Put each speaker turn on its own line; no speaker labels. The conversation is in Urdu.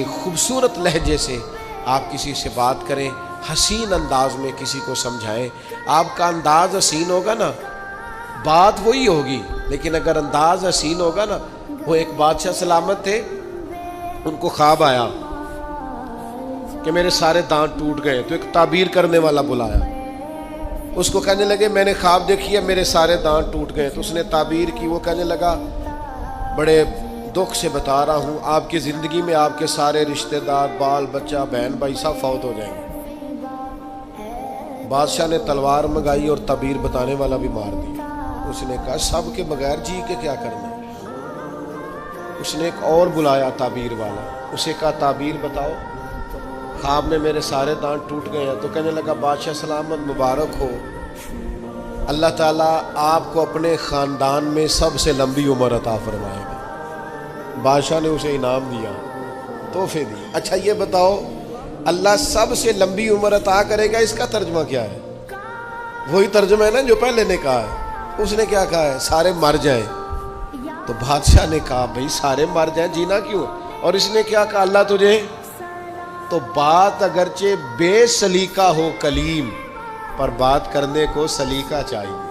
خوبصورت لہجے سے آپ کسی سے بات کریں، حسین انداز میں کسی کو سمجھائیں۔ آپ کا انداز حسین ہوگا نا، بات وہی ہوگی، لیکن اگر انداز حسین ہوگا نا۔ وہ ایک بادشاہ سلامت تھے، ان کو خواب آیا کہ میرے سارے دانت ٹوٹ گئے، تو ایک تعبیر کرنے والا بلایا۔ اس کو کہنے لگے میں نے خواب دیکھی ہے میرے سارے دانت ٹوٹ گئے، تو اس نے تعبیر کی۔ وہ کہنے لگا بڑے دکھ سے بتا رہا ہوں، آپ کی زندگی میں آپ کے سارے رشتہ دار، بال بچہ، بہن بھائی سب فوت ہو جائیں گے۔ بادشاہ نے تلوار منگائی اور تعبیر بتانے والا بھی مار دیا۔ اس نے کہا سب کے بغیر جی کے کیا کرنا ہے۔ اس نے ایک اور بلایا تعبیر والا، اسے کہا تعبیر بتاؤ، خواب میں میرے سارے دانت ٹوٹ گئے ہیں۔ تو کہنے لگا بادشاہ سلامت مبارک ہو، اللہ تعالیٰ آپ کو اپنے خاندان میں سب سے لمبی عمر عطا فرمائے گا۔ بادشاہ نے اسے انعام دیا، تحفے دی۔ اچھا یہ بتاؤ اللہ سب سے لمبی عمر عطا کرے گا، اس کا ترجمہ کیا ہے؟ وہی ترجمہ ہے نا جو پہلے نے کہا ہے۔ اس نے کیا کہا ہے؟ سارے مر جائیں۔ تو بادشاہ نے کہا بھئی سارے مر جائیں، جینا کیوں؟ اور اس نے کیا کہا؟ اللہ تجھے۔ تو بات اگرچہ بے سلیقہ ہو کلیم، پر بات کرنے کو سلیقہ چاہیے۔